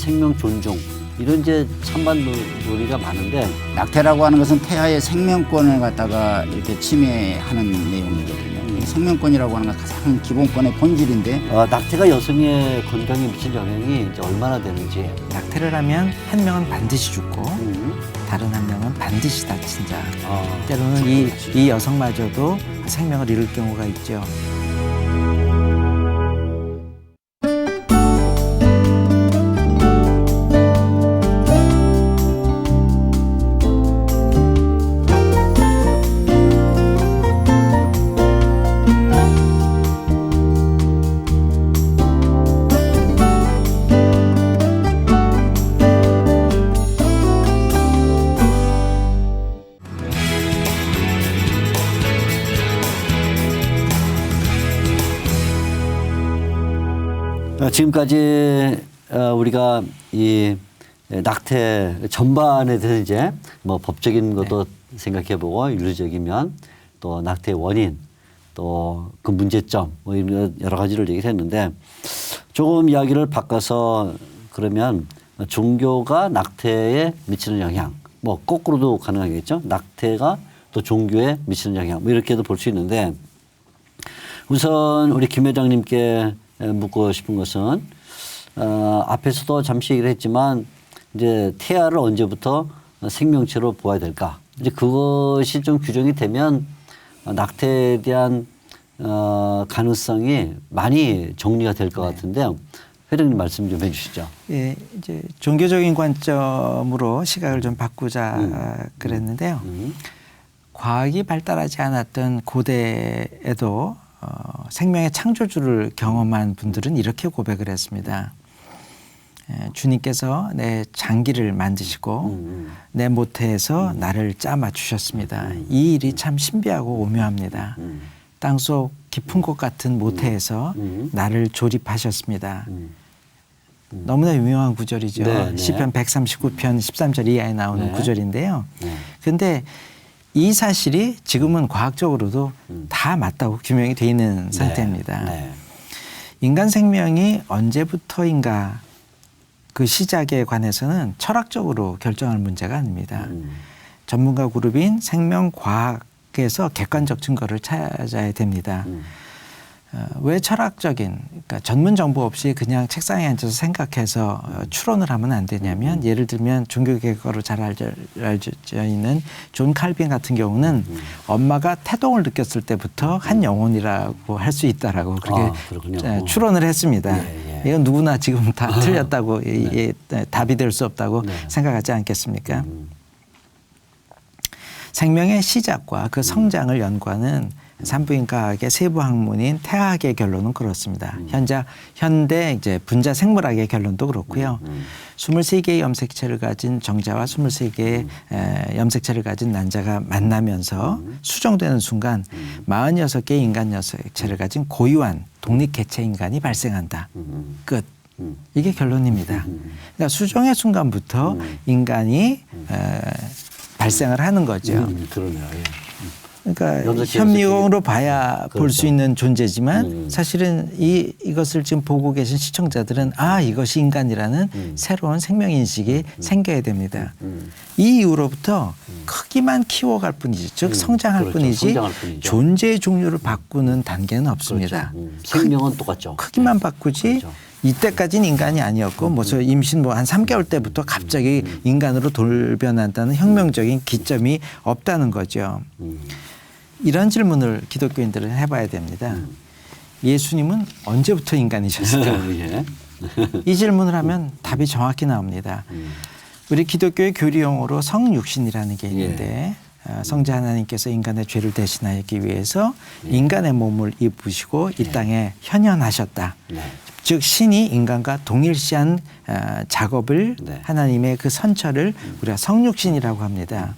생명 존중 이런 이제 찬반 논의가 많은데 낙태라고 하는 것은 태아의 생명권을 갖다가 이렇게 침해하는 내용이거든요. 생명권이라고 하는 건 가장 기본권의 본질인데 낙태가 여성의 건강에 미칠 영향이 이제 얼마나 되는지. 낙태를 하면 한 명은 반드시 죽고 다른 한 명은 반드시 다친 자. 때로는 이 여성마저도 생명을 잃을 경우가 있죠. 지금까지 우리가 이 낙태 전반에 대해서 이제 뭐 법적인 것도 생각해보고 윤리적이면 또 낙태의 원인 또 그 문제점 뭐 이런 여러 가지를 얘기를 했는데 조금 이야기를 바꿔서 그러면 종교가 낙태에 미치는 영향 뭐 거꾸로도 가능하겠죠. 낙태가 또 종교에 미치는 영향 뭐 이렇게도 볼 수 있는데 우선 우리 김 회장님께 묻고 싶은 것은 앞에서도 잠시 얘기를 했지만 이제 태아를 언제부터 생명체로 보아야 될까? 이제 그것이 좀 규정이 되면 낙태에 대한 가능성이 많이 정리가 될 것 같은데요. 회장님 말씀 좀 해주시죠. 예, 이제 종교적인 관점으로 시각을 좀 바꾸자 그랬는데요. 과학이 발달하지 않았던 고대에도 생명의 창조주를 경험한 분들은 이렇게 고백을 했습니다. 주님께서 내 장기를 만드시고 내 모태에서 나를 짜 맞추셨습니다. 이 일이 참 신비하고 오묘합니다. 땅속 깊은 곳 같은 모태에서 나를 조립하셨습니다. 너무나 유명한 구절이죠. 네. 시편 139편 13절 이하에 나오는 네. 구절인데요. 그런데 이 사실이 지금은 과학적으로도 다 맞다고 규명이 돼 있는 상태입니다. 인간 생명이 언제부터인가 그 시작에 관해서는 철학적으로 결정할 문제가 아닙니다. 전문가 그룹인 생명과학에서 객관적 증거를 찾아야 됩니다. 왜 철학적인, 그러니까 전문 정보 없이 그냥 책상에 앉아서 생각해서 추론을 하면 안 되냐면 예를 들면 종교개혁가로 잘 알려져 있는 존 칼빈 같은 경우는 엄마가 태동을 느꼈을 때부터 한 영혼이라고 할 수 있다라고 그렇게 추론을 했습니다. 이건 누구나 지금 다 틀렸다고 답이 될 수 없다고 생각하지 않겠습니까? 생명의 시작과 그 성장을 연구하는 산부인과학의 세부 학문인 태아학의 결론은 그렇습니다. 현대 이제 분자 생물학의 결론도 그렇고요. 23개의 염색체를 가진 정자와 23개의 염색체를 가진 난자가 만나면서 수정되는 순간 46개의 인간 염색체를 가진 고유한 독립개체 인간이 발생한다. 끝. 이게 결론입니다. 그러니까 수정의 순간부터 인간이 발생을 하는 거죠. 그러네요. 예. 그러니까 현미경으로 봐야 볼 수 있는 존재지만 사실은 이것을 지금 보고 계신 시청자들은 아 이것이 인간이라는 새로운 생명인식이 생겨야 됩니다. 이 이후로부터 크기만 키워갈 뿐이지 즉 성장할 뿐이지 존재의 종류를 바꾸는 단계는 없습니다. 생명은 똑같죠. 크기만 바꾸지 이때까지는 인간이 아니었고 뭐 저 임신 뭐 한 3개월 때부터 갑자기 인간으로 돌변한다는 혁명적인 기점이 없다는 거죠. 이런 질문을 기독교인들은 해봐야 됩니다. 예수님은 언제부터 인간이셨을까? 예. 이 질문을 하면 답이 정확히 나옵니다. 우리 기독교의 교리용어로 성육신이라는 게 있는데 성자 하나님께서 인간의 죄를 대신하기 위해서 인간의 몸을 입으시고 이 땅에 현현하셨다. 즉 신이 인간과 동일시한 작업을 하나님의 그 선처를 우리가 성육신이라고 합니다.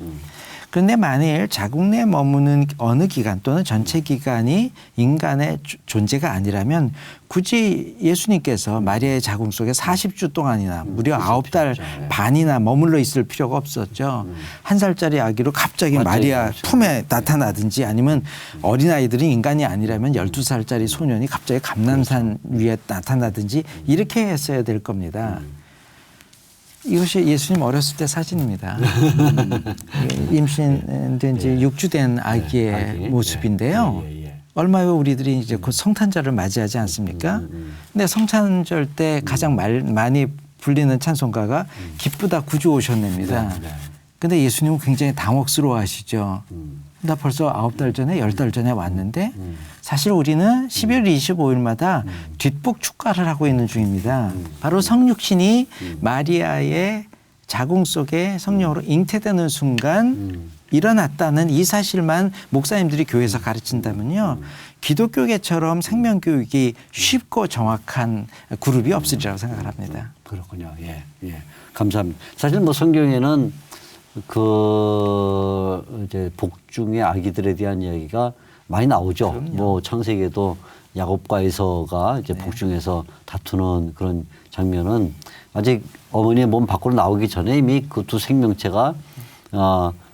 그런데 만일 자궁 내에 머무는 어느 기간 또는 전체 기간이 인간의 존재가 아니라면 굳이 예수님께서 마리아의 자궁 속에 40주 동안이나 무려 9달 반이나 머물러 있을 필요가 없었죠. 1살짜리 아기로 갑자기 마리아 품에 나타나든지 아니면 어린아이들이 인간이 아니라면 12살짜리 소년이 갑자기 감람산 위에 나타나든지 이렇게 했어야 될 겁니다. 이것이 예수님 어렸을 때 사진입니다. 임신된 지 6주 된 아기의 아기. 모습인데요. 얼마 후 우리들이 이제 곧 성탄절을 맞이하지 않습니까? 근데 성탄절 때 가장 많이 불리는 찬송가가 기쁘다 구주 오셨네입니다. 근데 예수님은 굉장히 당혹스러워 하시죠. 나 벌써 9달 전에 10달 전에 왔는데 사실 우리는 12월 25일마다 뒷북 축가를 하고 있는 중입니다. 바로 성육신이 마리아의 자궁 속에 성령으로 잉태되는 순간 일어났다는 이 사실만 목사님들이 교회에서 가르친다면요. 기독교계처럼 생명교육이 쉽고 정확한 그룹이 없으리라고 생각을 합니다. 그렇군요. 예, 예. 감사합니다. 사실 뭐 성경에는 이제 복중의 아기들에 대한 이야기가 많이 나오죠. 그럼요. 뭐 창세기에도 야곱과 에서가 이제 복중에서 다투는 그런 장면은 아직 어머니의 몸 밖으로 나오기 전에 이미 그 두 생명체가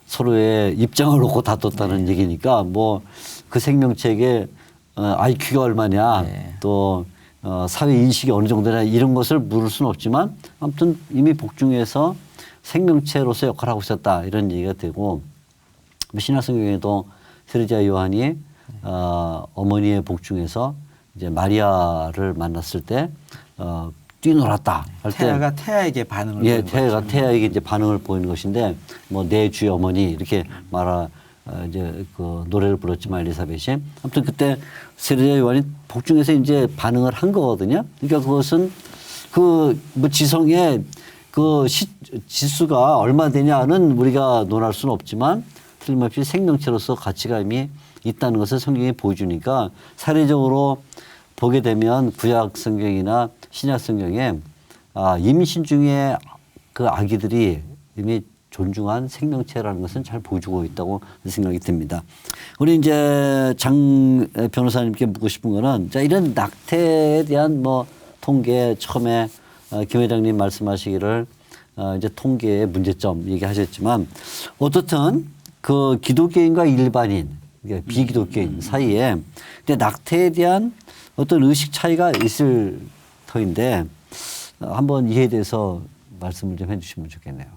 서로의 입장을 놓고 다퉜다는 얘기니까 뭐 그 생명체에게 IQ가 얼마냐 또 사회 인식이 어느 정도냐 이런 것을 물을 수는 없지만 아무튼 이미 복중에서 생명체로서 역할을 하고 있었다 이런 얘기가 되고 신약성경에도 세례자 요한이 어머니의 복중에서 이제 마리아를 만났을 때 뛰놀았다 할 때 태아가 태아에게 반응을 보이는 태아가 거죠. 태아에게 이제 반응을 보이는 것인데 뭐 내 주의 어머니 이렇게 이제 그 노래를 불렀지만 엘리사벳이 아무튼 그때 세례자 요한이 복중에서 이제 반응을 한 거거든요. 그러니까 그것은 그 뭐 지성의 그 지수가 얼마 되냐는 우리가 논할 수는 없지만 틀림없이 생명체로서 가치가 이미 있다는 것을 성경이 보여주니까 사례적으로 보게 되면 구약 성경이나 신약 성경에 임신 중에 그 아기들이 이미 존중한 생명체라는 것은 잘 보여주고 있다고 생각이 듭니다. 우리 이제 장 변호사님께 묻고 싶은 거는 자, 이런 낙태에 대한 뭐 통계 처음에 김 회장님 말씀하시기를 이제 통계의 문제점 얘기하셨지만 어떻든 그 기독교인과 일반인 그러니까 비기독교인 사이에 근데 낙태에 대한 어떤 의식 차이가 있을 터인데 한번 이에 대해서 말씀을 좀 해주시면 좋겠네요.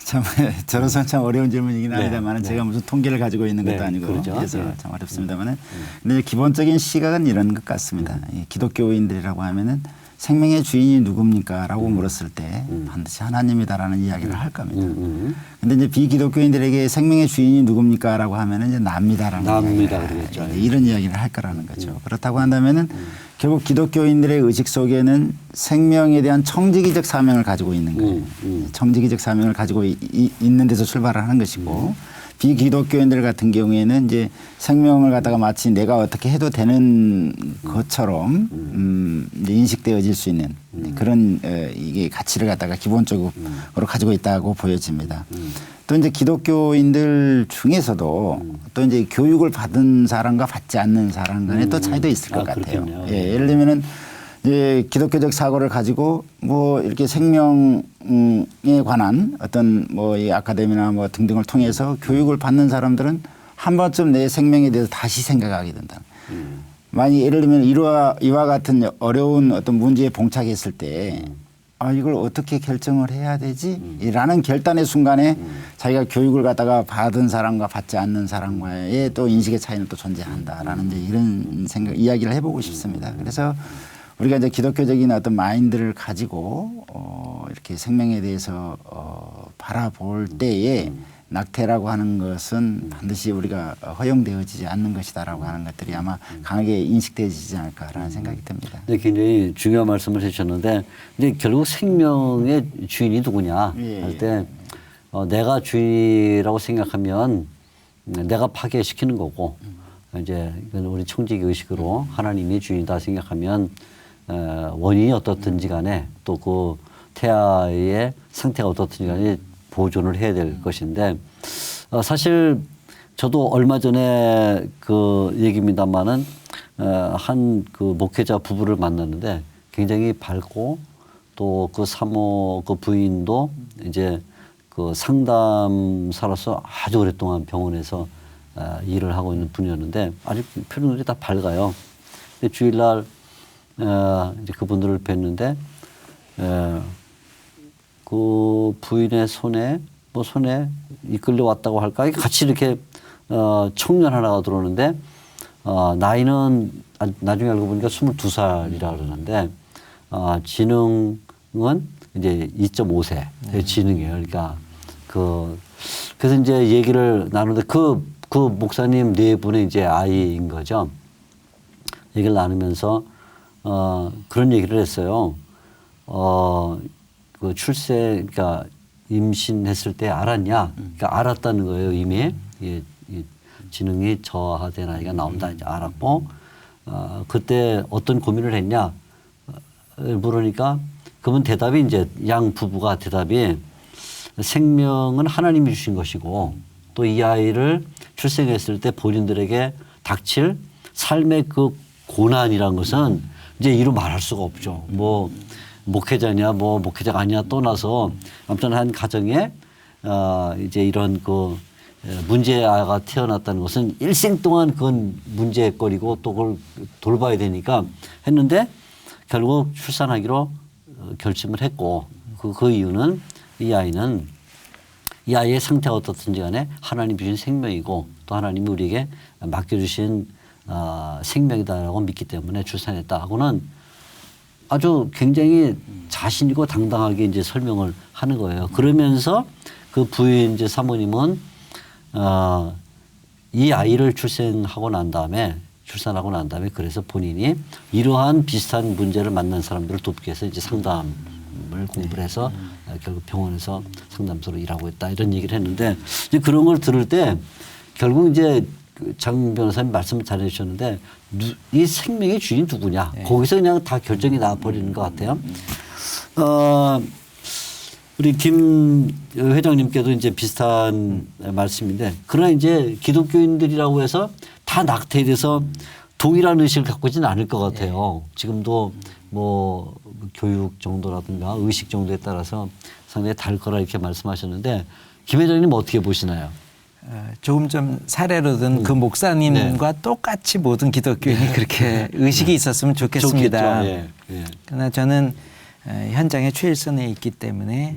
참 저로서는 참 어려운 질문이긴 합니다만 제가 무슨 통계를 가지고 있는 것도 아니고 그렇죠. 그래서 참 어렵습니다만 근데 기본적인 시각은 이런 것 같습니다. 이 기독교인들이라고 하면은 생명의 주인이 누굽니까? 라고 물었을 때 반드시 하나님이다라는 이야기를 할 겁니다. 근데 이제 비기독교인들에게 생명의 주인이 누굽니까? 라고 하면은 이제 납니다라는 그러겠죠. 이런 이야기를 할 거라는 거죠. 그렇다고 한다면은 결국 기독교인들의 의식 속에는 생명에 대한 청지기적 사명을 가지고 있는 거예요. 청지기적 사명을 가지고 있는 데서 출발을 하는 것이고 비기독교인들 같은 경우에는 이제 생명을 갖다가 마치 내가 어떻게 해도 되는 것처럼 이제 인식되어질 수 있는 그런 이게 가치를 갖다가 기본적으로 가지고 있다고 보여집니다. 또 이제 기독교인들 중에서도 또 이제 교육을 받은 사람과 받지 않는 사람 간에 또 차이도 있을 것 같아요. 예, 예를 들면은 이제 기독교적 사고를 가지고 뭐 이렇게 생명에 관한 어떤 뭐 이 아카데미나 뭐 등등을 통해서 교육을 받는 사람들은 한 번쯤 내 생명에 대해서 다시 생각하게 된다. 만약 예를 들면 이와 같은 어려운 어떤 문제에 봉착했을 때 이걸 어떻게 결정을 해야 되지? 라는 결단의 순간에 자기가 교육을 갖다가 받은 사람과 받지 않는 사람과의 또 인식의 차이는 또 존재한다라는 이제 이런 이야기를 해보고 싶습니다. 그래서 우리가 이제 기독교적인 어떤 마인드를 가지고 이렇게 생명에 대해서 바라볼 때에 낙태라고 하는 것은 반드시 우리가 허용되어지지 않는 것이다라고 하는 것들이 아마 강하게 인식되어지지 않을까라는 생각이 듭니다. 네, 굉장히 중요한 말씀을 해주셨는데 근데 결국 생명의 주인이 누구냐 할 때 내가 주인이라고 생각하면 내가 파괴시키는 거고 이제 우리 청지기 의식으로 하나님이 주인이다 생각하면 원인이 어떻든지 간에 또 그 태아의 상태가 어떻든지 간에 보존을 해야 될 것인데 사실 저도 얼마 전에 그 얘기입니다만은 한 그 목회자 부부를 만났는데 굉장히 밝고 또 그 사모 그 부인도 이제 그 상담사로서 아주 오랫동안 병원에서 일을 하고 있는 분이었는데 아직 표정들이 다 밝아요. 근데 주일날 이제 그분들을 뵀는데 그 부인의 손에 이끌려 왔다고 할까? 같이 이렇게 청년 하나가 들어오는데 나이는 나중에 알고 보니까 22살이라 그러는데 지능은 이제 2.5세 지능이에요. 그러니까 그래서 이제 얘기를 나누는데 그 목사님 네 분의 이제 아이인 거죠. 얘기를 나누면서 그런 얘기를 했어요. 그 그러니까 임신했을 때 알았냐? 그러니까 알았다는 거예요, 이미. 이 지능이 저하된 아이가 나온다 이제 알았고, 그때 어떤 고민을 했냐? 물으니까 그러면 대답이 이제 양 부부가 대답이 생명은 하나님이 주신 것이고 또 이 아이를 출생했을 때 본인들에게 닥칠 삶의 그 고난이란 것은 이제 이루 말할 수가 없죠. 뭐 목회자냐 뭐 목회자가 아니냐 떠나서 아무튼 한 가정에 이제 이런 그 문제아가 태어났다는 것은 일생 동안 그건 문제거리고 또 그걸 돌봐야 되니까 했는데 결국 출산하기로 결심을 했고 그 이유는 이 아이의 상태가 어떻든지 간에 하나님 주신 생명이고 또 하나님이 우리에게 맡겨주신 생명이다라고 믿기 때문에 출산했다 하고는 아주 굉장히 자신이고 당당하게 이제 설명을 하는 거예요. 그러면서 그 부인 이제 사모님은 이 아이를 출산하고 난 다음에 그래서 본인이 이러한 비슷한 문제를 만난 사람들을 돕기 위해서 이제 상담을 공부를 해서 결국 병원에서 상담소로 일하고 있다 이런 얘기를 했는데 이제 그런 걸 들을 때 결국 이제 장 변호사님 말씀 잘해 주셨는데 이 생명의 주인 누구냐 거기서 그냥 다 결정이 나버리는 것 같아요. 우리 김 회장님께도 이제 비슷한 말씀인데 그러나 이제 기독교인들이라고 해서 다 낙태에 대해서 동일한 의식을 갖고 있지는 않을 것 같아요. 지금도 뭐 교육 정도라든가 의식 정도에 따라서 상당히 다를 거라 이렇게 말씀하셨는데 김 회장님 어떻게 보시나요? 조금 좀 사례로 든 그 목사님과 똑같이 모든 기독교인이 그렇게 의식이 있었으면 좋겠습니다. 예. 그러나 저는 현장에 최일선에 있기 때문에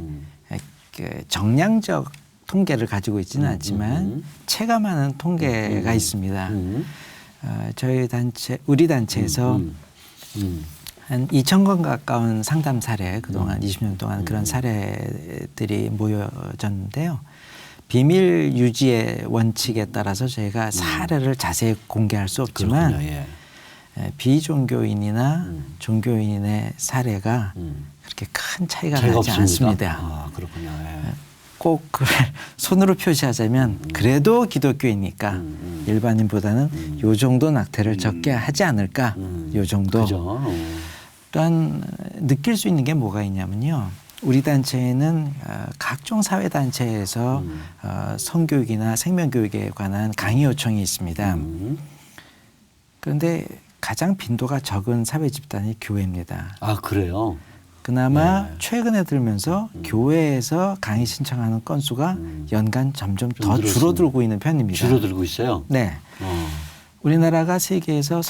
그 정량적 통계를 가지고 있지는 않지만 체감하는 통계가 있습니다. 저희 단체, 우리 단체에서 한 2,000건 가까운 상담 사례 그동안 20년 동안 그런 사례들이 모여졌는데요. 비밀 유지의 원칙에 따라서 저희가 사례를 자세히 공개할 수 없지만 비종교인이나 종교인의 사례가 그렇게 큰 차이가 나지 없습니다. 않습니다. 아, 그렇군요. 꼭 그걸 손으로 표시하자면 그래도 기독교이니까 일반인보다는 요 정도 낙태를 적게 하지 않을까 요 정도. 그죠. 또한 느낄 수 있는 게 뭐가 있냐면요. 우리 단체에는 각종 사회단체에서 성교육이나 생명교육에 관한 강의 요청이 있습니다. 그런데 가장 빈도가 적은 사회 집단이 교회입니다. 아, 그래요? 그나마 최근에 들면서 교회에서 강의 신청하는 건수가 연간 점점 더 줄어들고 있는 편입니다. 줄어들고 있어요? 네. 우리나라가 세계에서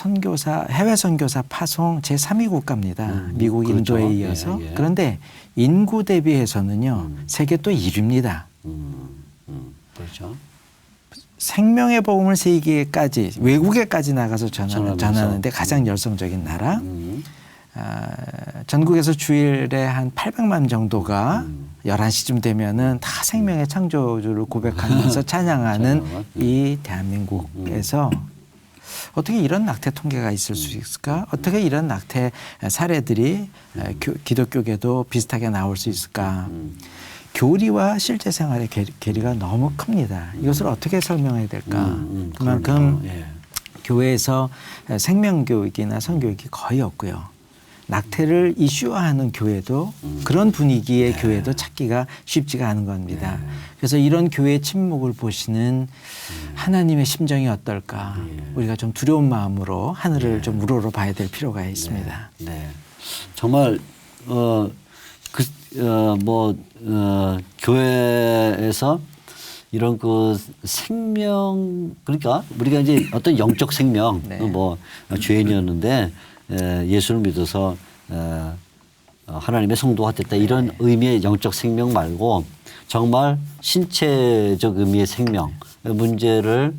해외 선교사 파송 제3위 국가입니다. 미국, 그렇죠. 인도에 이어서. 그런데 인구 대비해서는요. 세계 또 1위입니다. 그렇죠. 생명의 복음을 세계까지 외국에까지 나가서 전하는데 가장 열성적인 나라. 전국에서 주일에 한 800만 정도가 11시쯤 되면은 다 생명의 창조주를 고백하면서 찬양하는 이 대한민국에서 어떻게 이런 낙태 통계가 있을 수 있을까? 어떻게 이런 낙태 사례들이 기독교계도 비슷하게 나올 수 있을까? 교리와 실제 생활의 괴리가 너무 큽니다. 이것을 어떻게 설명해야 될까? 그만큼 교회에서 생명교육이나 성교육이 거의 없고요. 낙태를 이슈화하는 교회도 그런 분위기의 교회도 찾기가 쉽지가 않은 겁니다. 그래서 이런 교회의 침묵을 보시는 하나님의 심정이 어떨까? 우리가 좀 두려운 마음으로 하늘을 좀 우러러 봐야 될 필요가 있습니다. 네. 정말 교회에서 이런 그 생명 그러니까 우리가 이제 어떤 영적 생명 뭐 죄인이었는데 예수를 믿어서 하나님의 성도가 됐다 이런 의미의 영적 생명 말고 정말 신체적 의미의 생명 문제를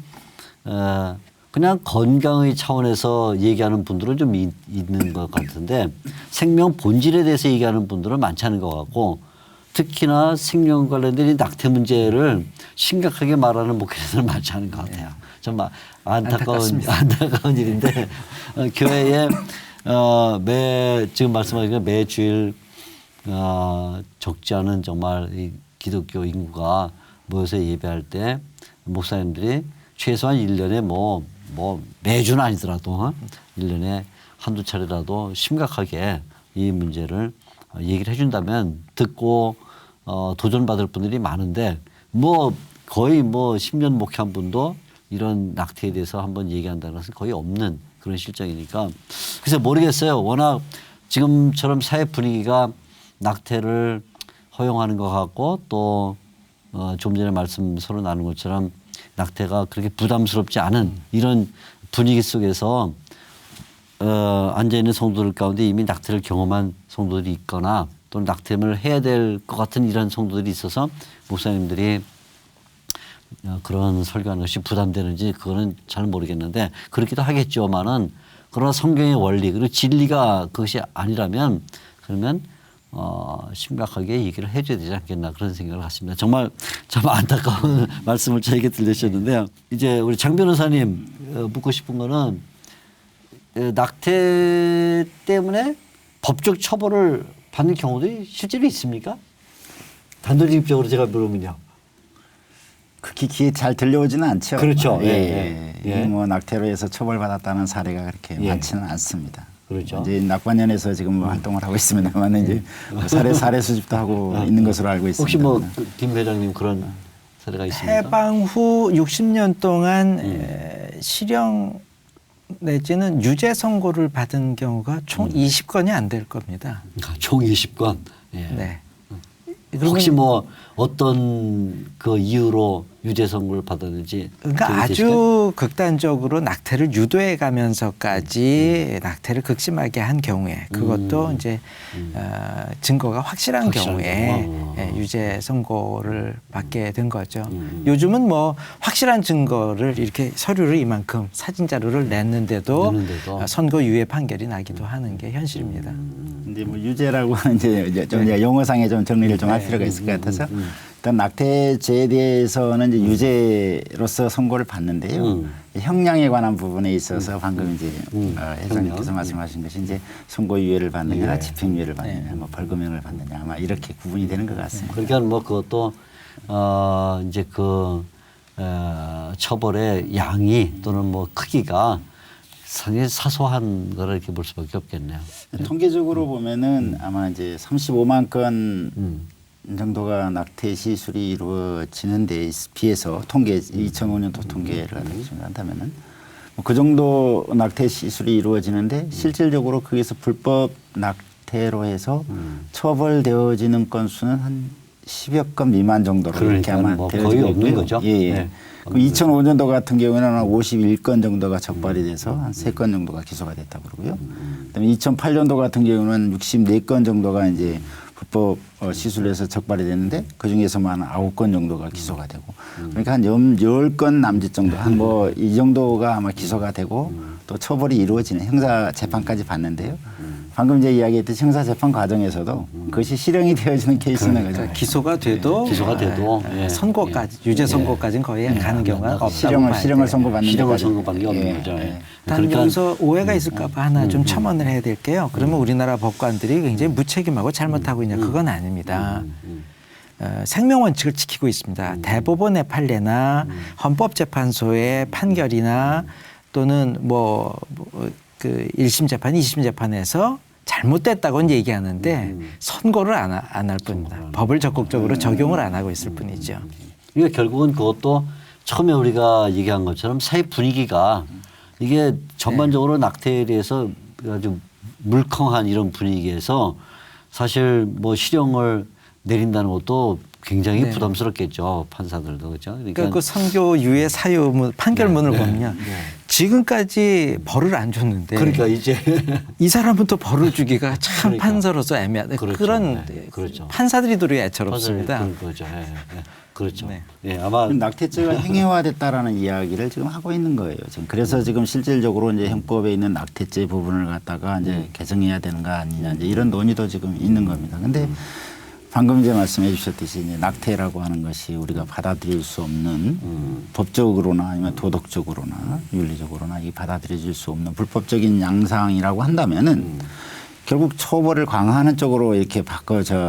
그냥 건강의 차원에서 얘기하는 분들은 좀 있는 것 같은데 생명 본질에 대해서 얘기하는 분들은 많지 않은 것 같고 특히나 생명 관련된 이 낙태 문제를 심각하게 말하는 목회자들은 많지 않은 것 같아요. 정말 안타까운 일인데 교회에 지금 말씀하신 매 주일 적지 않은 정말 이 기독교 인구가 모여서 예배할 때 목사님들이 최소한 1년에 뭐 매주는 아니더라도 1년에 한두 차례라도 심각하게 이 문제를 얘기를 해준다면 듣고 도전받을 분들이 많은데 거의 10년 목회한 분도 이런 낙태에 대해서 한번 얘기한다는 것은 거의 없는 그런 실정이니까 그래서 모르겠어요. 워낙 지금처럼 사회 분위기가 낙태를 허용하는 것 같고 또 좀 전에 말씀 서로 나눈 것처럼 낙태가 그렇게 부담스럽지 않은 이런 분위기 속에서 앉아있는 성도들 가운데 이미 낙태를 경험한 성도들이 있거나 또는 낙태를 해야 될 것 같은 이런 성도들이 있어서 목사님들이 그런 설교하는 것이 부담되는지 그거는 잘 모르겠는데 그렇기도 하겠지만은 그러나 성경의 원리 그리고 진리가 그것이 아니라면 그러면 심각하게 얘기를 해줘야 되지 않겠나 그런 생각을 갖습니다. 정말 참 안타까운 말씀을 저에게 들려주셨는데요. 이제 우리 장 변호사님 묻고 싶은 거는 낙태 때문에 법적 처벌을 받는 경우들이 실제로 있습니까? 단도직입적으로 제가 물으면요. 극히 귀에 잘 들려오지는 않죠. 그렇죠. 낙태로 해서 처벌받았다는 사례가 그렇게 많지는 않습니다. 그렇죠. 이제 낙관연에서 지금 활동을 하고 있습니다만 이제 사례 수집도 하고 있는 것으로 알고 있습니다. 혹시 김 회장님 그런 사례가 있습니까? 해방 후 60년 동안 실형 내지는 유죄 선고를 받은 경우가 총 20건이 안 될 겁니다. 총 20건. 네. 혹시 어떤 그 이유로 유죄 선고를 받았는지. 그러니까 아주 극단적으로 낙태를 유도해 가면서까지 낙태를 극심하게 한 경우에 그것도 이제 증거가 확실한 경우에 유죄 선고를 받게 된 거죠. 요즘은 확실한 증거를 이렇게 서류를 이만큼 사진 자료를 냈는데도 선고 유예 판결이 나기도 하는 게 현실입니다. 근데 유죄라고 하는 이제 좀 용어상에 좀 정리를 좀 할 필요가 있을 것 같아서 일단 낙태죄에 대해서는 이제 유죄로서 선고를 받는데요. 형량에 관한 부분에 있어서 방금 이제 회장님께서 말씀하신 것이 이제 선고유예를 받느냐, 집행유예를 받느냐, 벌금형을 받느냐, 아마 이렇게 구분이 되는 것 같습니다. 그러니까 그것도 이제 처벌의 양이 또는 크기가 상당히 사소한 거를 이렇게 볼 수밖에 없겠네요. 통계적으로 보면은 아마 이제 35만 건 정도가 낙태 시술이 이루어지는 데 비해서 2005년도 통계를 한다면은 그 정도 낙태 시술이 이루어지는데 실질적으로 거기서 불법 낙태로 해서 처벌되어지는 건수는 한 10여 건 미만 정도로 이렇게 아마 거의 없는 거죠. 네. 2005년도 같은 경우에는 한 51건 정도가 적발이 돼서 한 3건 정도가 기소가 됐다고 그러고요. 그다음에 2008년도 같은 경우는 64건 정도가 이제 불법 시술에서 적발이 됐는데 그 중에서만 9건 정도가 기소가 되고 그러니까 한 10건 남짓 정도 한 이 정도가 아마 기소가 되고 또 처벌이 이루어지는 형사 재판까지 봤는데요. 방금 이제 이야기했듯이 형사 재판 과정에서도 그것이 실형이 되어지는 케이스는 그러니까 기소가 돼도 선고까지 유죄 선고까지는 거의 가는 경우가 없다고 실형을 선고받는 실형을 선고받는 게 없는 거죠. 다른 여기서 오해가 있을까봐 하나 좀 첨언을 해야 될게요. 그러면 우리나라 법관들이 굉장히 무책임하고 잘못하고 있냐 그건 아닙니다. 생명 원칙을 지키고 있습니다. 대법원의 판례나 헌법재판소의 판결이나 또는 그 1심 재판, 2심 재판에서 잘못됐다고는 얘기하는데 선고를 안 할 뿐입니다. 법을 적극적으로 적용을 안 하고 있을 뿐이죠. 그러니까 결국은 그것도 처음에 우리가 얘기한 것처럼 사회 분위기가 이게 전반적으로 낙태에 대해서 아주 물컹한 이런 분위기에서 사실 실형을 내린다는 것도 굉장히 부담스럽겠죠. 판사들도. 그렇죠. 그러니까 그 선고 유예 사유 판결문을 보면 지금까지 벌을 안 줬는데 그러니까 이제 이 사람부터 벌을 주기가 참 그러니까. 판사로서 애매하다. 그렇죠. 그런 네, 그렇죠. 판사들이 도리어 애처롭습니다. 그런 거죠. 예, 예. 그렇죠. 네. 예, 아마 낙태죄가 행위화됐다라는 이야기를 지금 하고 있는 거예요. 지금 그래서 지금 실질적으로 이제 형법에 있는 낙태죄 부분을 갖다가 이제 개정해야 되는 거 아니냐 이제 이런 논의도 지금 있는 겁니다. 근데 방금 이제 말씀해 주셨듯이 이제 낙태라고 하는 것이 우리가 받아들일 수 없는 법적으로나 아니면 도덕적으로나 윤리적으로나 이 받아들여질 수 없는 불법적인 양상이라고 한다면은 결국 처벌을 강화하는 쪽으로 이렇게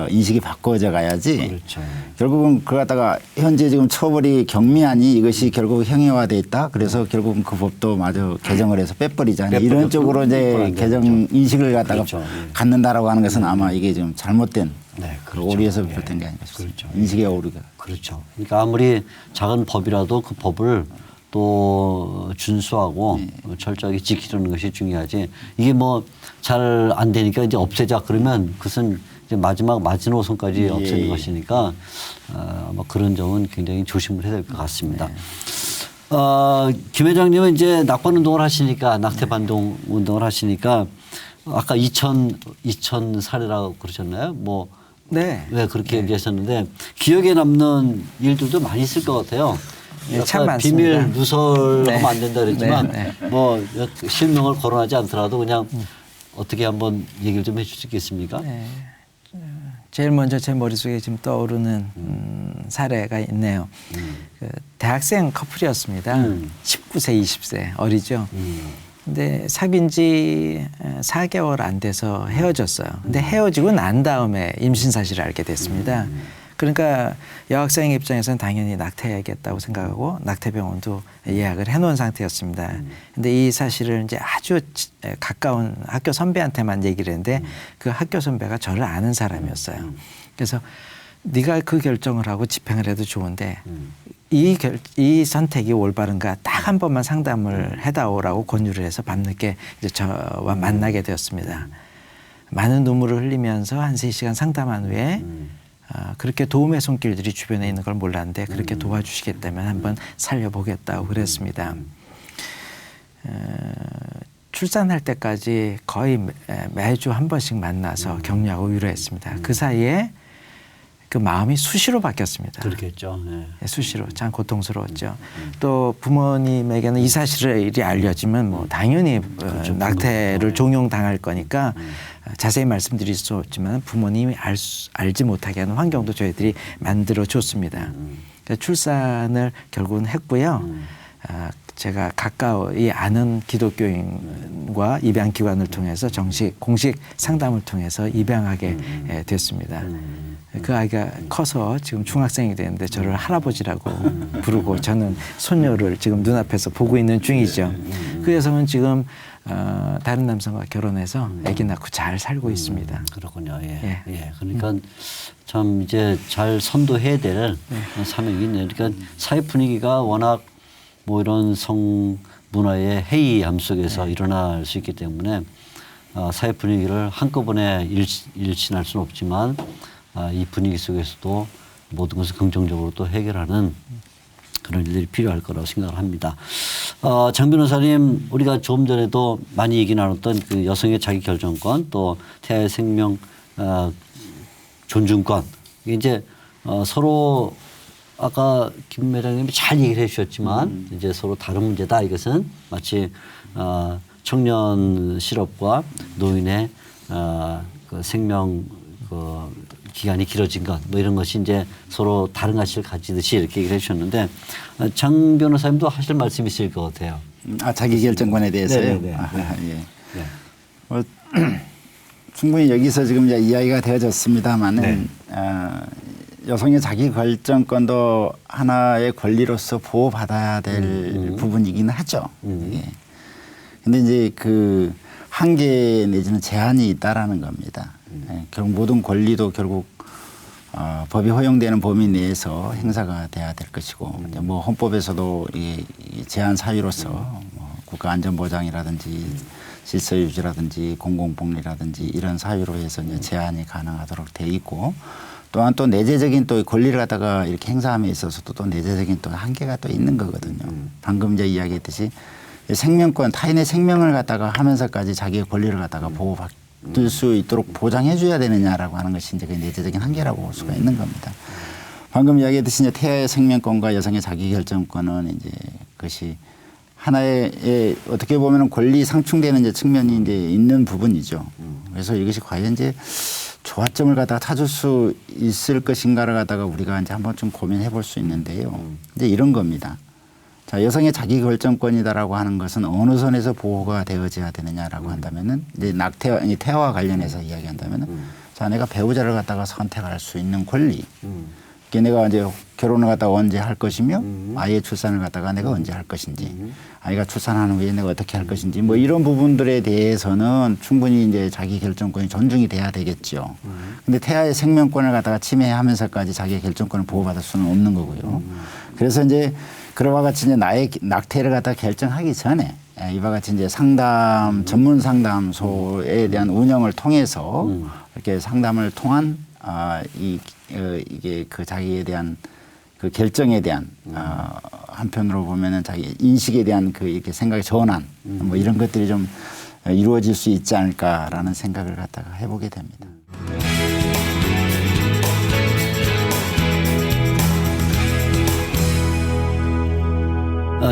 인식이 바꿔져 가야지. 그렇죠. 결국은 그걸 갖다가 현재 지금 처벌이 경미하니 이것이 결국 형해화돼 있다. 그래서 결국은 그 법도 마저 개정을 해서 빼버리자. 이런 쪽으로 이제 개정 인식을 갖다가 그렇죠. 예. 갖는다라고 하는 것은 아마 이게 좀 잘못된 네, 그 그렇죠. 오류에서 예. 비롯된 게 아닌가 싶습니다. 그렇죠. 인식의 오류가. 그렇죠. 그러니까 아무리 작은 법이라도 그 법을 또 준수하고 철저하게 지키려는 것이 중요하지. 이게 뭐 잘 안 되니까 이제 없애자 그러면 그것은 이제 마지막 마지노선까지 없애는 것이니까 뭐 그런 점은 굉장히 조심을 해야 될 것 같습니다. 김 회장님은 이제 낙반 운동을 하시니까 낙태 반동 운동을 하시니까 아까 2천 사례라고 그러셨나요? 뭐 네. 네, 그렇게 얘기하셨는데 기억에 남는 일들도 많이 있을 것 같아요. 네, 참 아까 많습니다. 비밀 누설하면 네. 안 된다 그랬지만 네, 뭐 실명을 거론하지 않더라도 그냥 어떻게 한번 얘기를 좀 해줄 수 있겠습니까? 네. 제일 먼저 제 머릿속에 지금 떠오르는 사례가 있네요. 그 대학생 커플이었습니다. 19세, 20세 어리죠. 근데 사귄 지 4개월 안 돼서 헤어졌어요. 근데 헤어지고 난 다음에 임신 사실을 알게 됐습니다. 그러니까 여학생 입장에서는 당연히 낙태해야겠다고 생각하고 낙태병원도 예약을 해놓은 상태였습니다. 근데 이 사실을 이제 아주 가까운 학교 선배한테만 얘기를 했는데 그 학교 선배가 저를 아는 사람이었어요. 그래서 네가 그 결정을 하고 집행을 해도 좋은데 이 선택이 올바른가 딱 한 번만 상담을 해다오라고 권유를 해서 밤늦게 이제 저와 만나게 되었습니다. 많은 눈물을 흘리면서 한 3시간 상담한 후에 그렇게 도움의 손길들이 주변에 있는 걸 몰랐는데 그렇게 도와주시겠다면 한번 살려보겠다고 그랬습니다. 출산할 때까지 거의 매주 한 번씩 만나서 격려하고 위로했습니다. 그 사이에 그 마음이 수시로 바뀌었습니다. 그렇겠죠. 네. 수시로 참 고통스러웠죠. 또 부모님에게는 이 사실이 알려지면 뭐 당연히 낙태를 종용당할 거니까 자세히 말씀드릴 수 없지만 부모님이 알지 못하게 하는 환경도 저희들이 만들어 줬습니다. 출산을 결국은 했고요. 제가 가까이 아는 기독교인과 입양기관을 통해서 공식 상담을 통해서 입양하게 됐습니다. 그 아이가 커서 지금 중학생이 되는데 저를 할아버지라고 부르고 저는 손녀를 지금 눈앞에서 보고 있는 중이죠. 그 여성은 지금 다른 남성과 결혼해서 아기 낳고 잘 살고 있습니다. 그렇군요. 예. 예. 그러니까 참 이제 잘 선도해야 될 사명이 있네요. 그러니까 사회 분위기가 워낙 뭐 이런 성 문화의 해이함 속에서 일어날 수 있기 때문에 사회 분위기를 한꺼번에 일신할 수는 없지만 이 분위기 속에서도 모든 것을 긍정적으로 또 해결하는 그런 일들이 필요할 거라고 생각을 합니다. 장 변호사님, 우리가 조금 전에도 많이 얘기 나눴던 그 여성의 자기 결정권 또 태아의 생명 존중권 이게 이제 서로 아까 김 회장님이 잘 얘기를 해주셨지만 이제 서로 다른 문제다. 이것은 마치 청년 실업과 노인의 그 생명 기간이 길어진 것, 뭐 이런 것이 이제 서로 다른 가치를 가지듯이 이렇게 얘기를 해주셨는데 장 변호사님도 하실 말씀이 있을 것 같아요. 자기 결정권에 대해서요. 네네네. 예. 충분히 여기서 지금 이제 이야기가 되어졌습니다.만은 여성의 자기 결정권도 하나의 권리로서 보호받아야 될 부분이긴 하죠. 그런데 이제 그 한계 내지는 제한이 있다라는 겁니다. 결국 모든 권리도 결국 법이 허용되는 범위 내에서 행사가 돼야 될 것이고 이제 뭐 헌법에서도 이 제한 사유로서 뭐 국가안전보장이라든지 질서유지라든지 공공복리라든지 이런 사유로 해서 이제 제한이 가능하도록 돼 있고 또한 또 내재적인 또 권리를 갖다가 이렇게 행사함에 있어서도 또 내재적인 또 한계가 또 있는 거거든요. 방금 이제 이야기했듯이 생명권, 타인의 생명을 갖다가 하면서까지 자기의 권리를 갖다가 보호받을 수 있도록 보장해줘야 되느냐라고 하는 것이 이제 그 내재적인 한계라고 볼 수가 있는 겁니다. 방금 이야기했듯이 이제 태아의 생명권과 여성의 자기결정권은 이제 그것이 하나의 어떻게 보면 권리 상충되는 이제 측면이 이제 있는 부분이죠. 그래서 이것이 과연 이제 조화점을 갖다가 찾을 수 있을 것인가를 갖다가 우리가 이제 한번 좀 고민해 볼 수 있는데요. 이제 이런 겁니다. 자, 여성의 자기결정권이다라고 하는 것은 어느 선에서 보호가 되어져야 되느냐라고 한다면은 이제 태아와 관련해서 이야기한다면은 자, 내가 배우자를 갖다가 선택할 수 있는 권리. 내가 이제 결혼을 갖다가 언제 할 것이며 아이의 출산을 갖다가 내가 언제 할 것인지 아이가 출산한 후에 내가 어떻게 할 것인지 뭐 이런 부분들에 대해서는 충분히 이제 자기 결정권이 존중이 돼야 되겠죠. 근데 태아의 생명권을 갖다가 침해하면서까지 자기 결정권을 보호받을 수는 없는 거고요. 그래서 이제 그와 같이 이제 나의 낙태를 갖다가 결정하기 전에 이와 같이 이제 상담 전문 상담소에 대한 운영을 통해서 이렇게 상담을 통한 이게 그 자기에 대한 그 결정에 대한 한편으로 보면은 자기 인식에 대한 그 이렇게 생각의 전환 뭐 이런 것들이 좀 이루어질 수 있지 않을까라는 생각을 갖다가 해보게 됩니다.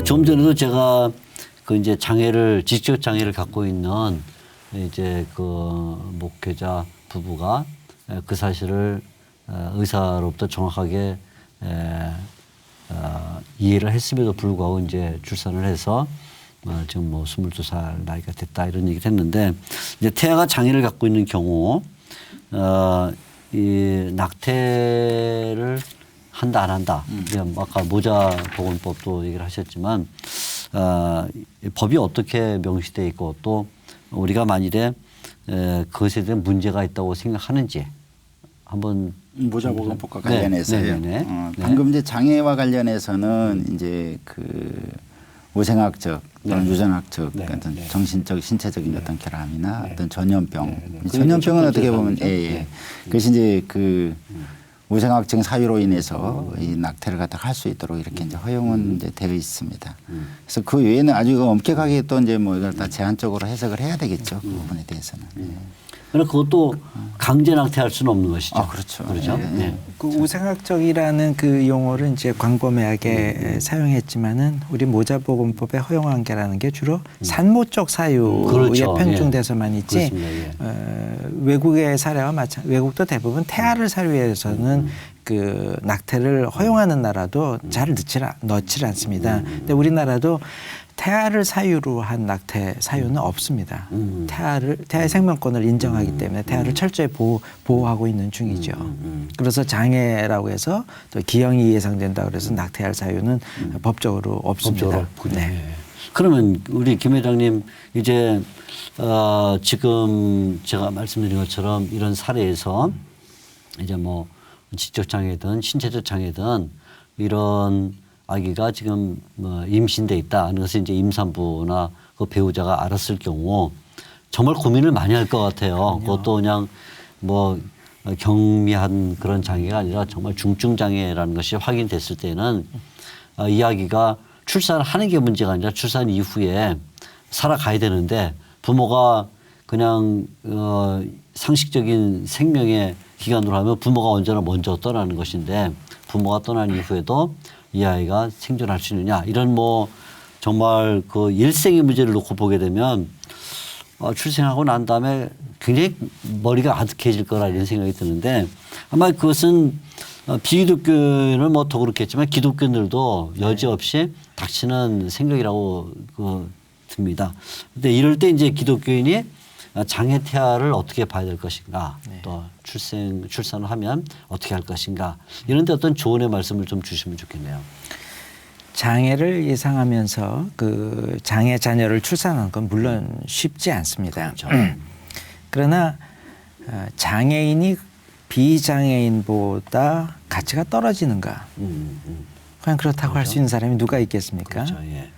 좀 전에도 제가 그 이제 지적 장애를 갖고 있는 이제 그 목회자 부부가 그 사실을 의사로부터 정확하게 이해를 했음에도 불구하고 이제 출산을 해서 지금 뭐 22살 나이가 됐다 이런 얘기를 했는데 이제 태아가 장애를 갖고 있는 경우 이 낙태를 한다 안 한다. 아까 모자보건법도 얘기를 하셨지만 법이 어떻게 명시되어 있고 또 우리가 만일에 그것에 대한 문제가 있다고 생각하는지 한번 모자보건법과 관련해서요. 네. 방금 이제 장애와 관련해서는 이제 그 우생학적 또는 유전학적 어떤 정신적 신체적인 어떤 결함이나 어떤 전염병. 전염병은 어떻게 보면 그것이 이제 그 우생학적 사유로 인해서 이 낙태를 갖다 할 수 있도록 이렇게 이제 허용은 이제 되어 있습니다. 그래서 그 외에는 아주 엄격하게 또 이제 뭐 이걸 다 제한적으로 해석을 해야 되겠죠. 그 부분에 대해서는. 그러나 그것도 강제 낙태할 수는 없는 것이죠. 그렇죠. 그렇죠. 네. 그 우생학적이라는 그 용어를 이제 광범위하게 사용했지만은 우리 모자보건법에 허용한 게라는 게 주로 산모적 사유에 그렇죠. 편중돼서만 있지. 외국의 사례와 외국도 대부분 태아를 사유해서는 그 낙태를 허용하는 나라도 잘 넣지 않습니다. 근데 우리나라도 태아를 사유로 한 낙태 사유는 없습니다. 태아의 생명권을 인정하기 때문에 태아를 철저히 보호하고 있는 중이죠. 그래서 장애라고 해서 또 기형이 예상된다 그래서 낙태할 사유는 법적으로 없습니다. 네. 그러면 우리 김 회장님 이제 지금 제가 말씀드린 것처럼 이런 사례에서 이제 뭐 지적 장애든 신체적 장애든 이런 아기가 지금 뭐 임신돼 있다 하는 것을 이제 임산부나 그 배우자가 알았을 경우 정말 고민을 많이 할 것 같아요. 그것도 그냥 뭐 경미한 그런 장애가 아니라 정말 중증 장애라는 것이 확인됐을 때는 이 아기가 출산을 하는 게 문제가 아니라 출산 이후에 살아가야 되는데 부모가 그냥 상식적인 생명의 기간으로 하면 부모가 언제나 먼저 떠나는 것인데 부모가 떠난 이후에도 이 아이가 생존할 수 있느냐 이런 뭐 정말 그 일생의 문제를 놓고 보게 되면 출생하고 난 다음에 굉장히 머리가 아득해질 거라 이런 생각이 드는데 아마 그것은 비기독교인은 뭐 더 그렇겠지만 기독교인들도 여지없이 닥치는 생각이라고 듭니다. 근데 이럴 때 이제 기독교인이 장애 태아를 어떻게 봐야 될 것인가 또 출산을 하면 어떻게 할 것인가 이런 데 어떤 조언의 말씀을 좀 주시면 좋겠네요. 장애를 예상하면서 그 장애 자녀를 출산하는 건 물론 쉽지 않습니다. 그렇죠. 그러나 장애인이 비장애인보다 가치가 떨어지는가? 과연 그렇다고 그렇죠. 할 수 있는 사람이 누가 있겠습니까? 그렇죠. 예.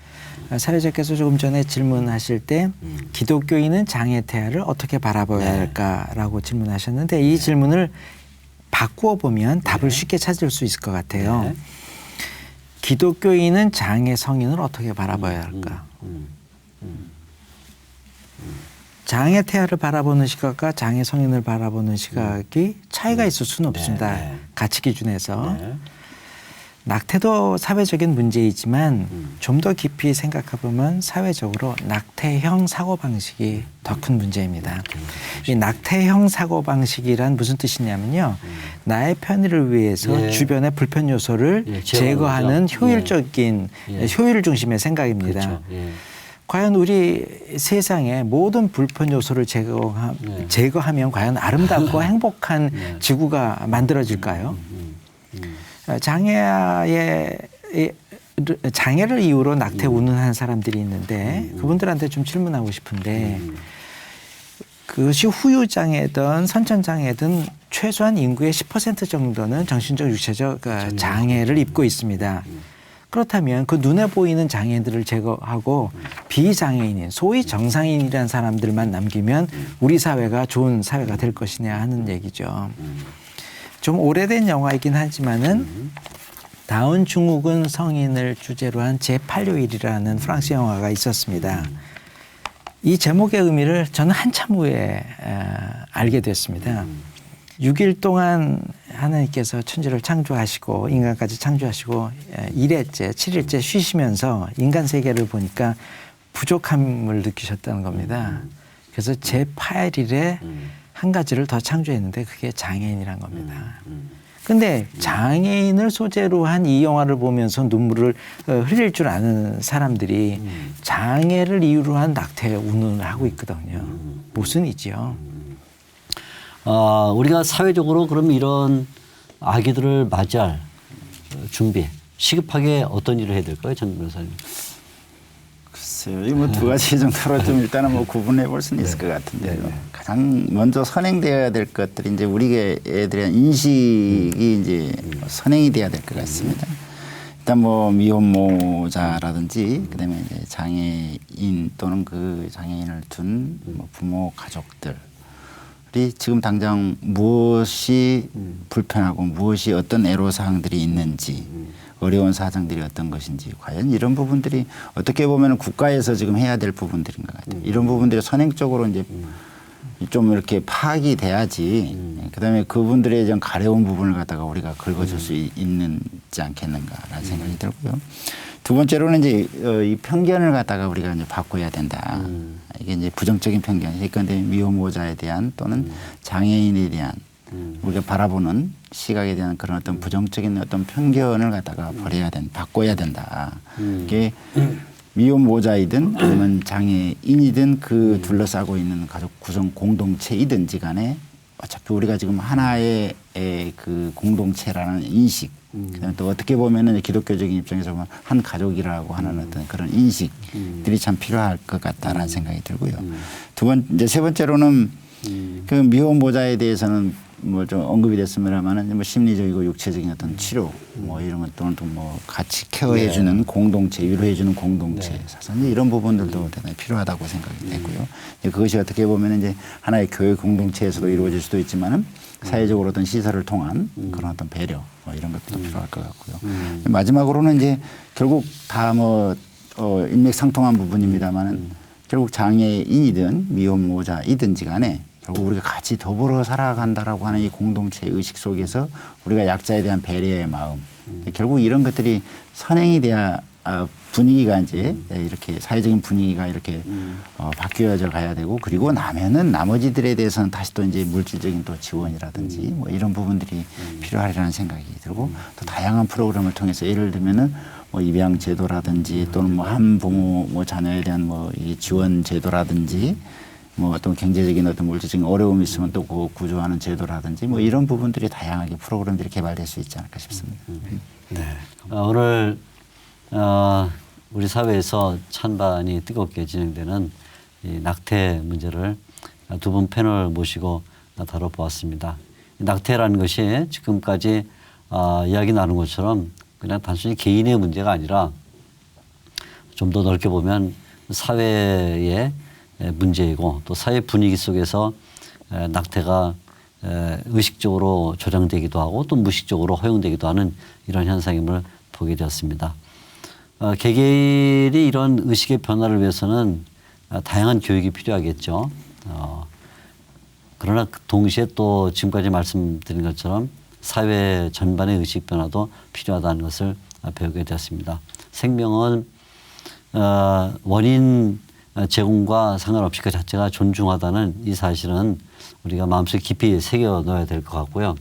사회자께서 조금 전에 질문하실 때 기독교인은 장애 태아를 어떻게 바라봐야 할까라고 질문하셨는데 이 질문을 바꾸어 보면 답을 쉽게 찾을 수 있을 것 같아요. 기독교인은 장애 성인을 어떻게 바라봐야 할까? 장애 태아를 바라보는 시각과 장애 성인을 바라보는 시각이 차이가 있을 수는 없습니다. 네. 가치 기준에서. 네. 낙태도 사회적인 문제이지만 좀 더 깊이 생각해보면 사회적으로 낙태형 사고방식이 더 큰 문제입니다. 이 낙태형 사고방식이란 무슨 뜻이냐면요. 나의 편의를 위해서 예. 주변의 불편 요소를 예, 제거하는 제거하죠. 효율적인 예. 효율 중심의 생각입니다. 그렇죠. 예. 과연 우리 세상의 모든 불편 요소를 제거하면 과연 아름답고 행복한 지구가 만들어질까요? 장애를 이유로 낙태 운운하는 사람들이 있는데 그분들한테 좀 질문하고 싶은데 그것이 후유장애든 선천장애든 최소한 인구의 10% 정도는 정신적 육체적 장애를 입고 있습니다. 그렇다면 그 눈에 보이는 장애들을 제거하고 비장애인인 소위 정상인이라는 사람들만 남기면 우리 사회가 좋은 사회가 될 것이냐 하는 얘기죠. 좀 오래된 영화이긴 하지만은 다운 증후군 성인을 주제로 한 제8요일이라는 프랑스 영화가 있었습니다. 이 제목의 의미를 저는 한참 후에 알게 됐습니다. 6일 동안 하나님께서 천지를 창조하시고 인간까지 창조하시고 1회째, 7일째 쉬시면서 인간 세계를 보니까 부족함을 느끼셨다는 겁니다. 그래서 제8일에 한 가지를 더 창조했는데 그게 장애인이란 겁니다. 근데 장애인을 소재로 한 이 영화를 보면서 눈물을 흘릴 줄 아는 사람들이 장애를 이유로 한 낙태 운운을 하고 있거든요. 모순이지요. 우리가 사회적으로 그럼 이런 아기들을 맞이할 준비, 시급하게 어떤 일을 해야 될까요, 전 변호사님? 글쎄요, 이 뭐 두 가지 정도로 좀 일단은 뭐 구분해 볼 수는 있을 것 같은데요. 가장 먼저 선행돼야 될 것들이 이제 우리에 대한 인식이 이제 선행이 돼야 될 것 같습니다. 일단 뭐 미혼모자라든지 그다음에 이제 장애인 또는 그 장애인을 둔 뭐 부모 가족들. 지금 당장 무엇이 불편하고 무엇이 어떤 애로사항들이 있는지 어려운 사정들이 어떤 것인지 과연 이런 부분들이 어떻게 보면 국가에서 지금 해야 될 부분들인 것 같아요. 이런 부분들이 선행적으로 이제 좀 이렇게 파악이 돼야지 그다음에 그분들의 좀 가려운 부분을 갖다가 우리가 긁어줄 수 있지 않겠는가라는 생각이 들고요. 두 번째로는 이제 이 편견을 갖다가 우리가 이제 바꿔야 된다. 이게 이제 부정적인 편견. 그러니까 미혼모자에 대한 또는 장애인에 대한 우리가 바라보는 시각에 대한 그런 어떤 부정적인 어떤 편견을 갖다가 바꿔야 된다. 이게 미혼모자이든 아니면 장애인이든 그 둘러싸고 있는 가족 구성 공동체이든지 간에 어차피 우리가 지금 하나의 그 공동체라는 인식, 그다음에 또 어떻게 보면은 기독교적인 입장에서 보면 한 가족이라고 하는 어떤 그런 인식들이 참 필요할 것 같다라는 생각이 들고요. 이제 세 번째로는 그 미혼모자에 대해서는 뭐 좀 언급이 됐습니다만은 뭐 심리적이고 육체적인 어떤 치료 뭐 이런 것 또는 또 뭐 같이 케어해주는 공동체, 위로해주는 공동체, 사실 이런 부분들도 대단히 필요하다고 생각이 되고요. 그것이 어떻게 보면 이제 하나의 교회 공동체에서도 이루어질 수도 있지만은 사회적으로 어떤 시설을 통한 그런 어떤 배려 뭐 이런 것도 필요할 것 같고요. 마지막으로는 이제 결국 다 뭐 인맥상통한 부분입니다만은 결국 장애인이든 미혼모자이든지 간에 결국 우리가 같이 더불어 살아간다라고 하는 이 공동체 의식 속에서 우리가 약자에 대한 배려의 마음 결국 이런 것들이 선행이 돼야 분위기가 이제 이렇게 사회적인 분위기가 이렇게 바뀌어져 가야 되고 그리고 나면은 나머지들에 대해서는 다시 또 이제 물질적인 또 지원이라든지 뭐 이런 부분들이 필요하리라는 생각이 들고 또 다양한 프로그램을 통해서 예를 들면은 뭐 입양 제도라든지 또는 뭐 한 부모 뭐 자녀에 대한 뭐 이 지원 제도라든지 뭐 어떤 경제적인 어떤 물질적인 어려움이 있으면 또 그 구조하는 제도라든지 뭐 이런 부분들이 다양하게 프로그램들이 개발될 수 있지 않을까 싶습니다. 네. 오늘 우리 사회에서 찬반이 뜨겁게 진행되는 이 낙태 문제를 두 분 패널 모시고 다뤄보았습니다. 낙태라는 것이 지금까지 이야기 나눈 것처럼 그냥 단순히 개인의 문제가 아니라 좀 더 넓게 보면 사회의 문제이고 또 사회 분위기 속에서 낙태가 의식적으로 조장되기도 하고 또 무의식적으로 허용되기도 하는 이런 현상임을 보게 되었습니다. 개개인이 이런 의식의 변화를 위해서는 다양한 교육이 필요하겠죠. 그러나 동시에 또 지금까지 말씀드린 것처럼 사회 전반의 의식 변화도 필요하다는 것을 배우게 되었습니다. 생명은 원인 제공과 상관없이 그 자체가 존중하다는 이 사실은 우리가 마음속에 깊이 새겨 넣어야 될 것 같고요.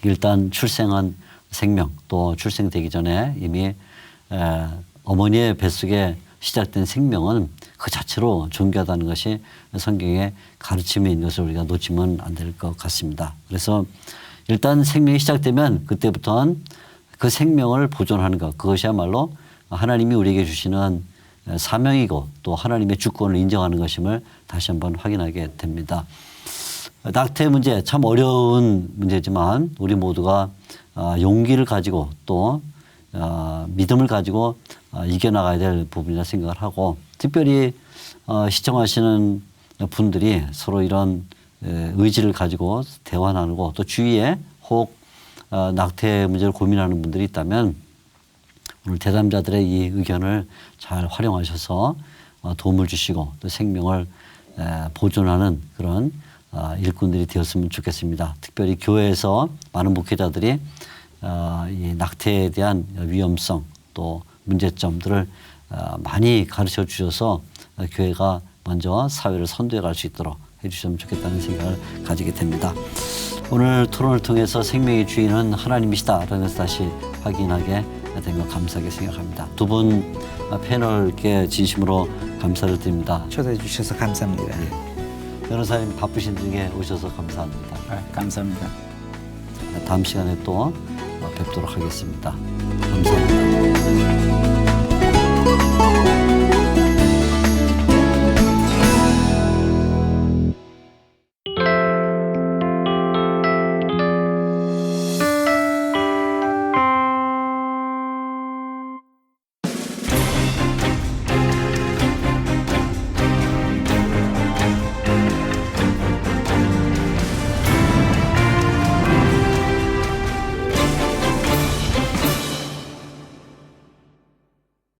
일단 출생한 생명 또 출생되기 전에 이미 어머니의 뱃속에 시작된 생명은 그 자체로 존귀하다는 것이 성경의 가르침에 있는 것을 우리가 놓치면 안 될 것 같습니다. 그래서 일단 생명이 시작되면 그때부터는 그 생명을 보존하는 것, 그것이야말로 하나님이 우리에게 주시는 사명이고 또 하나님의 주권을 인정하는 것임을 다시 한번 확인하게 됩니다. 낙태 문제 참 어려운 문제지만 우리 모두가 용기를 가지고 또 믿음을 가지고 이겨나가야 될 부분이라 생각을 하고, 특별히 시청하시는 분들이 서로 이런 의지를 가지고 대화 나누고 또 주위에 혹 낙태 문제를 고민하는 분들이 있다면 오늘 대담자들의 이 의견을 잘 활용하셔서 도움을 주시고 또 생명을 보존하는 그런 일꾼들이 되었으면 좋겠습니다. 특별히 교회에서 많은 목회자들이 이 낙태에 대한 위험성 또 문제점들을 많이 가르쳐 주셔서 교회가 먼저 사회를 선도해 갈 수 있도록 해주시면 좋겠다는 생각을 가지게 됩니다. 오늘 토론을 통해서 생명의 주인은 하나님이시다라는 것을 다시 확인하게 된 것 감사하게 생각합니다. 두 분 패널께 진심으로 감사를 드립니다. 초대해 주셔서 감사합니다. 변호사님 바쁘신 중에 오셔서 감사합니다. 감사합니다. 다음 시간에 또 뵙도록 하겠습니다. 감사합니다.